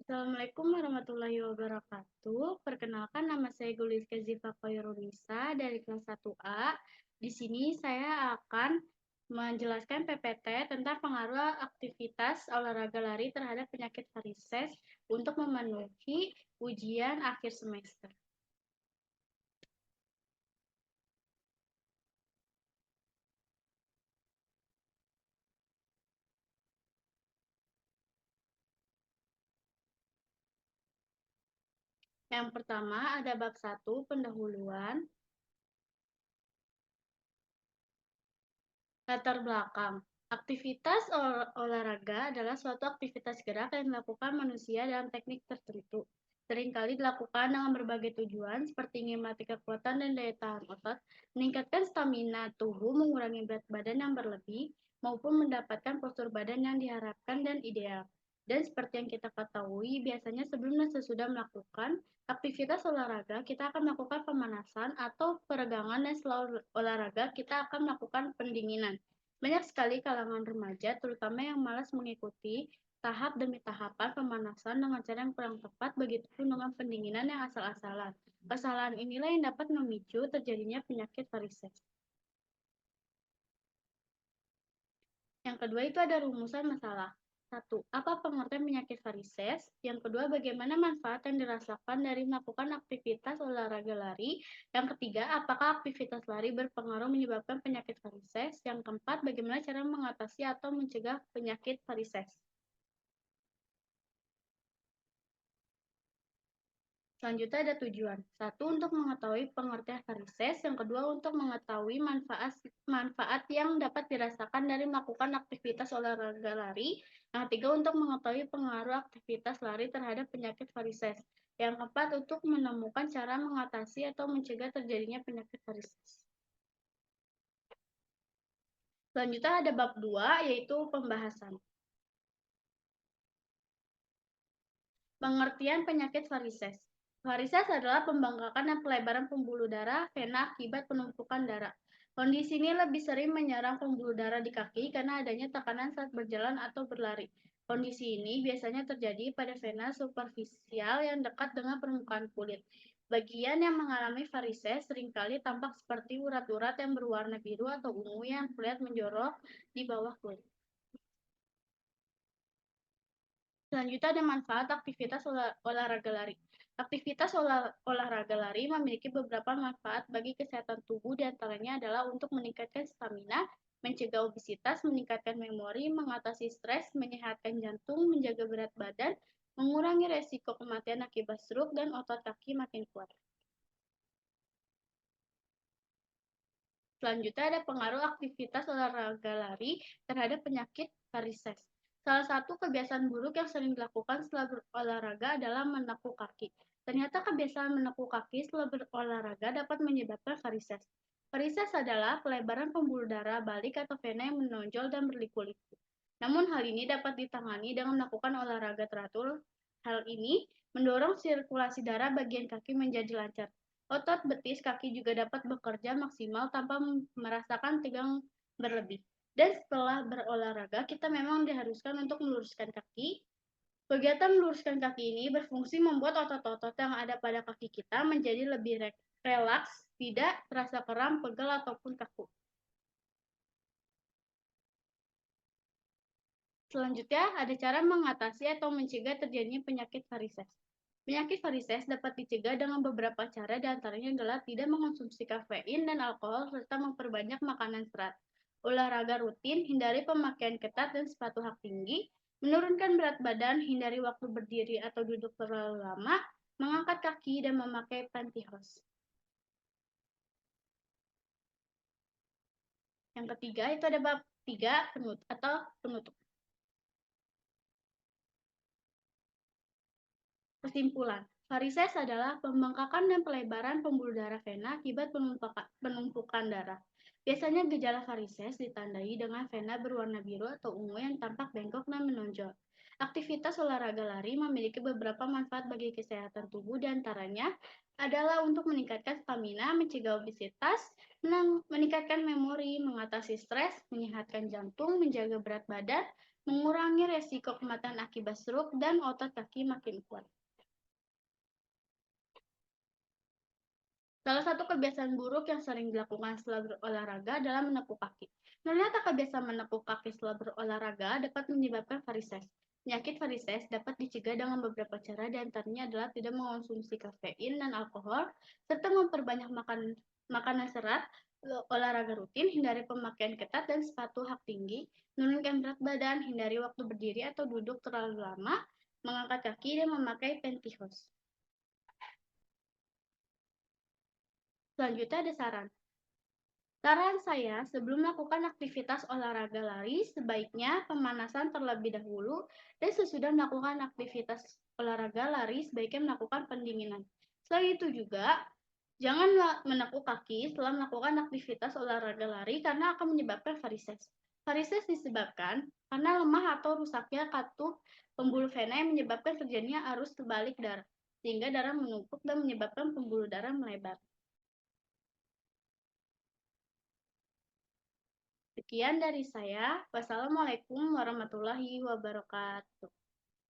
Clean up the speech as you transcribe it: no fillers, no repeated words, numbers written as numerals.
Assalamualaikum warahmatullahi wabarakatuh. Perkenalkan, nama saya Guliska Ziva Khairunisa dari kelas 1A. Di sini saya akan menjelaskan PPT tentang pengaruh aktivitas olahraga lari terhadap penyakit varises untuk memenuhi ujian akhir semester. Yang pertama ada bab 1, pendahuluan. Latar belakang. Aktivitas olahraga adalah suatu aktivitas gerak yang dilakukan manusia dalam teknik tertentu. Seringkali dilakukan dengan berbagai tujuan, seperti ingin melatih kekuatan dan daya tahan otot, meningkatkan stamina tubuh, mengurangi berat badan yang berlebih, maupun mendapatkan postur badan yang diharapkan dan ideal. Dan seperti yang kita ketahui, biasanya sebelum dan sesudah melakukan aktivitas olahraga, kita akan melakukan pemanasan atau peregangan, dan setelah olahraga, kita akan melakukan pendinginan. Banyak sekali kalangan remaja, terutama yang malas mengikuti tahap demi tahapan pemanasan dengan cara yang kurang tepat, begitupun dengan pendinginan yang asal-asalan. Kesalahan inilah yang dapat memicu terjadinya penyakit varises. Yang kedua itu ada rumusan masalah. 1. Apa pengertian penyakit varises? Yang kedua, bagaimana manfaat yang dirasakan dari melakukan aktivitas olahraga lari? Yang ketiga, apakah aktivitas lari berpengaruh menyebabkan penyakit varises? Yang keempat, bagaimana cara mengatasi atau mencegah penyakit varises? Selanjutnya ada tujuan. 1. Untuk mengetahui pengertian varises. Yang kedua, untuk mengetahui manfaat yang dapat dirasakan dari melakukan aktivitas olahraga lari. Yang ketiga, untuk mengetahui pengaruh aktivitas lari terhadap penyakit varises. Yang keempat, untuk menemukan cara mengatasi atau mencegah terjadinya penyakit varises. Selanjutnya ada bab 2, yaitu pembahasan. Pengertian penyakit varises. Varises adalah pembengkakan dan pelebaran pembuluh darah vena akibat penumpukan darah. Kondisi ini lebih sering menyerang pembuluh darah di kaki karena adanya tekanan saat berjalan atau berlari. Kondisi ini biasanya terjadi pada vena superficial yang dekat dengan permukaan kulit. Bagian yang mengalami varises seringkali tampak seperti urat-urat yang berwarna biru atau ungu yang terlihat menjorok di bawah kulit. Selanjutnya ada manfaat aktivitas olahraga lari. Aktivitas olahraga lari memiliki beberapa manfaat bagi kesehatan tubuh, diantaranya adalah untuk meningkatkan stamina, mencegah obesitas, meningkatkan memori, mengatasi stres, menyehatkan jantung, menjaga berat badan, mengurangi resiko kematian akibat stroke, dan otot kaki makin kuat. Selanjutnya ada pengaruh aktivitas olahraga lari terhadap penyakit varises. Salah satu kebiasaan buruk yang sering dilakukan setelah berolahraga adalah menekuk kaki. Ternyata kebiasaan menekuk kaki setelah berolahraga dapat menyebabkan varises. Varises adalah pelebaran pembuluh darah balik atau vena yang menonjol dan berliku-liku. Namun hal ini dapat ditangani dengan melakukan olahraga teratur. Hal ini mendorong sirkulasi darah bagian kaki menjadi lancar. Otot betis kaki juga dapat bekerja maksimal tanpa merasakan tegang berlebih. Dan setelah berolahraga, kita memang diharuskan untuk meluruskan kaki. Kegiatan meluruskan kaki ini berfungsi membuat otot-otot yang ada pada kaki kita menjadi lebih relaks, tidak terasa kram, pegal, ataupun kaku. Selanjutnya, ada cara mengatasi atau mencegah terjadinya penyakit varises. Penyakit varises dapat dicegah dengan beberapa cara, diantaranya adalah tidak mengonsumsi kafein dan alkohol, serta memperbanyak makanan serat. Olahraga rutin, hindari pemakaian ketat dan sepatu hak tinggi, menurunkan berat badan, hindari waktu berdiri atau duduk terlalu lama, mengangkat kaki, dan memakai pantyhose. Yang ketiga itu ada bab 3 penutup. Kesimpulan, varises adalah pembengkakan dan pelebaran pembuluh darah vena akibat penumpukan darah. Biasanya gejala varises ditandai dengan vena berwarna biru atau ungu yang tampak bengkok dan menonjol. Aktivitas olahraga lari memiliki beberapa manfaat bagi kesehatan tubuh, diantaranya adalah untuk meningkatkan stamina, mencegah obesitas, meningkatkan memori, mengatasi stres, menyehatkan jantung, menjaga berat badan, mengurangi resiko kematian akibat stroke dan otot kaki makin kuat. Salah satu kebiasaan buruk yang sering dilakukan setelah berolahraga adalah menepuk kaki. Ternyata kebiasaan menepuk kaki setelah berolahraga dapat menyebabkan varises. Penyakit varises dapat dicegah dengan beberapa cara, di antaranya adalah tidak mengonsumsi kafein dan alkohol, serta memperbanyak makanan serat, olahraga rutin, hindari pemakaian ketat dan sepatu hak tinggi, menurunkan berat badan, hindari waktu berdiri atau duduk terlalu lama, mengangkat kaki, dan memakai pantyhose. Selanjutnya ada saran. Saran saya, sebelum melakukan aktivitas olahraga lari, sebaiknya pemanasan terlebih dahulu, dan sesudah melakukan aktivitas olahraga lari, sebaiknya melakukan pendinginan. Selain itu juga, jangan menekuk kaki setelah melakukan aktivitas olahraga lari karena akan menyebabkan varises. Varises disebabkan karena lemah atau rusaknya katup pembuluh vena yang menyebabkan terjadinya arus sebalik darah, sehingga darah menumpuk dan menyebabkan pembuluh darah melebar. Sekian dari saya. Wassalamualaikum warahmatullahi wabarakatuh.